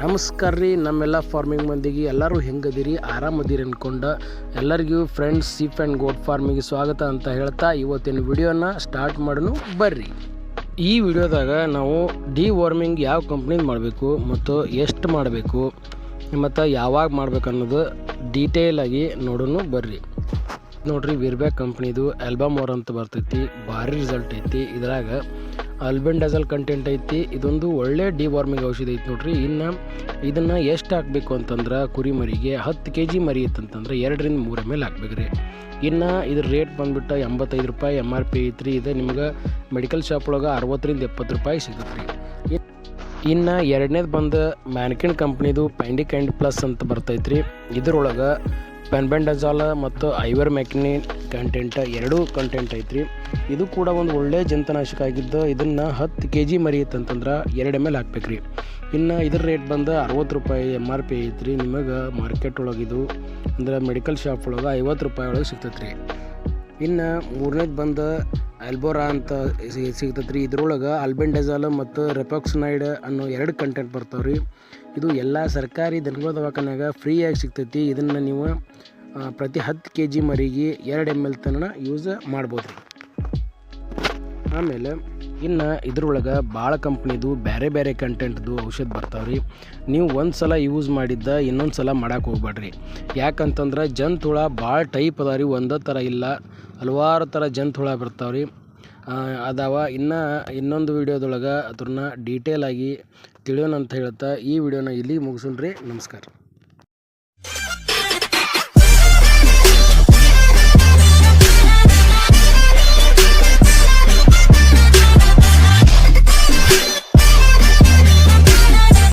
ನಮಸ್ಕಾರ ರೀ ನಮ್ಮೆಲ್ಲ ಫಾರ್ಮಿಂಗ್ ಮಂದಿಗೆ ಎಲ್ಲರೂ ಹೆಂಗದಿರಿ ಆರಾಮದಿರಿ ಅಂದ್ಕೊಂಡು ಎಲ್ಲರಿಗೂ ಫ್ರೆಂಡ್ಸ್ ಸೀಪ್ ಆ್ಯಂಡ್ ಗೋಟ್ ಫಾರ್ಮಿಗೆ ಸ್ವಾಗತ ಅಂತ ಹೇಳ್ತಾ ಇವತ್ತಿನ ವಿಡಿಯೋನ ಸ್ಟಾರ್ಟ್ ಮಾಡೋಣ ಬರ್ರಿ. ಈ ವಿಡಿಯೋದಾಗ ನಾವು ಡಿವಾರ್ಮಿಂಗ್ ಯಾವ ಕಂಪ್ನಿದು ಮಾಡಬೇಕು ಮತ್ತು ಎಷ್ಟು ಮಾಡಬೇಕು ಮತ್ತು ಯಾವಾಗ ಮಾಡ್ಬೇಕು ಅನ್ನೋದು ಡೀಟೇಲಾಗಿ ನೋಡೋಣ ಬರ್ರಿ. ನೋಡ್ರಿ ವಿರ್ಬ್ಯಾಕ್ ಕಂಪ್ನಿದು ಆಲ್ಬಮೋರ್ ಅಂತ ಬರ್ತೈತಿ, ಭಾರಿ ರಿಸಲ್ಟ್ ಐತಿ. ಇದ್ರಾಗ ಅಲ್ಬೆಂಡಾಜಲ್ ಕಂಟೆಂಟ್ ಐತಿ. ಇದೊಂದು ಒಳ್ಳೆ ಡಿವಾರ್ಮಿಂಗ್ ಔಷಧಿ ಐತಿ ನೋಡ್ರಿ. ಇನ್ನು ಇದನ್ನು ಎಷ್ಟು ಹಾಕಬೇಕು ಅಂತಂದ್ರೆ ಕುರಿ ಮರಿಗೆ 10 kg ಮರಿ ಇತ್ತಂತಂದ್ರೆ 2 ರಿಂದ 3 ml ಹಾಕ್ಬೇಕ್ರಿ. ಇನ್ನು ಇದ್ರ ರೇಟ್ ಬಂದುಬಿಟ್ಟು 85 ರೂಪಾಯಿ MRP ಐತ್ರಿ. ಇದು ನಿಮ್ಗೆ ಮೆಡಿಕಲ್ ಶಾಪ್ ಒಳಗೆ 60 ರಿಂದ 70 ರೂಪಾಯಿ ಸಿಗುತ್ತೆ ರೀ. ಇನ್ನು ಎರಡನೇದು ಬಂದು ಮ್ಯಾನ್ಕಿನ್ ಕಂಪ್ನಿದು ಪೈಂಡಿಕೈಂಡ್ ಪ್ಲಸ್ ಅಂತ ಬರ್ತೈತ್ರಿ. ಇದ್ರೊಳಗೆ ಪೆನ್ಬೆಂಡಜಾಲ್ ಮತ್ತು ಐವರ್ಮೆಕ್ಟಿನ್ ಕಂಟೆಂಟ್ ಎರಡೂ ಕಂಟೆಂಟ್ ಐತ್ರಿ. ಇದು ಕೂಡ ಒಂದು ಒಳ್ಳೆ ಜಂತುನಾಶಕ ಆಗಿದ್ದು ಇದನ್ನು 10 kg ಮರಿ ಇತ್ತಂತಂದ್ರೆ 2 ml ಹಾಕ್ಬೇಕ್ರಿ. ಇನ್ನು ಇದ್ರ ರೇಟ್ ಬಂದು 60 ರೂಪಾಯಿ MRP ಐತ್ರಿ. ನಿಮಗೆ ಮಾರ್ಕೆಟ್ ಒಳಗಿದು ಅಂದ್ರೆ ಮೆಡಿಕಲ್ ಶಾಪ್ ಒಳಗೆ 50 ರೂಪಾಯಿ ಒಳಗೆ ಸಿಗ್ತೈತೆ ರೀ. ಇನ್ನು ಮೂರನೇದು ಬಂದು ಆಲ್ಬೋರಾ ಅಂತ ಸಿಗ್ತೈತೆ ರೀ. ಇದ್ರೊಳಗೆ ಅಲ್ಬೆಂಡಜಾಲ್ ಮತ್ತು ರೆಪಾಕ್ಸಿನೈಡ್ ಅನ್ನೋ 2 ಕಂಟೆಂಟ್ ಬರ್ತಾವೆ ರೀ. ಇದು ಎಲ್ಲ ಸರ್ಕಾರಿ ದನಗಳ ದವಾಖಾನ್ಯಾಗ ಫ್ರೀಯಾಗಿ ಸಿಗ್ತೈತಿ. ಇದನ್ನು ನೀವು ಪ್ರತಿ 10 kg ಮರಿಗೆ 2 ml ತನಕ ಯೂಸ್ ಮಾಡ್ಬೋದು ರೀ. ಆಮೇಲೆ ಇನ್ನು ಇದ್ರೊಳಗೆ ಭಾಳ ಕಂಪ್ನಿದು ಬೇರೆ ಬೇರೆ ಕಂಟೆಂಟ್ದು ಔಷಧ ಬರ್ತಾವೆ ರೀ. ನೀವು ಒಂದು ಸಲ ಯೂಸ್ ಮಾಡಿದ್ದ ಇನ್ನೊಂದು ಸಲ ಮಾಡೋಕೆ ಹೋಗ್ಬೇಡ್ರಿ. ಯಾಕಂತಂದ್ರೆ ಜಂತುಹುಳ ಭಾಳ ಟೈಪ್ ಅದಾವ ರೀ, ಒಂದೇ ಥರ ಇಲ್ಲ, ಹಲವಾರು ಥರ ಜಂತುಹುಳ ಬರ್ತಾವೆ ರೀ ಅದಾವ. ಇನ್ನೊಂದು ವಿಡಿಯೋದೊಳಗೆ ಅದನ್ನ ಡೀಟೇಲಾಗಿ ತಿಳಿಯೋಣ ಅಂತ ಹೇಳ್ತಾ ಈ ವಿಡಿಯೋನ ಇಲ್ಲಿ ಮುಗಿಸೋಣ ರೀ. ನಮಸ್ಕಾರ.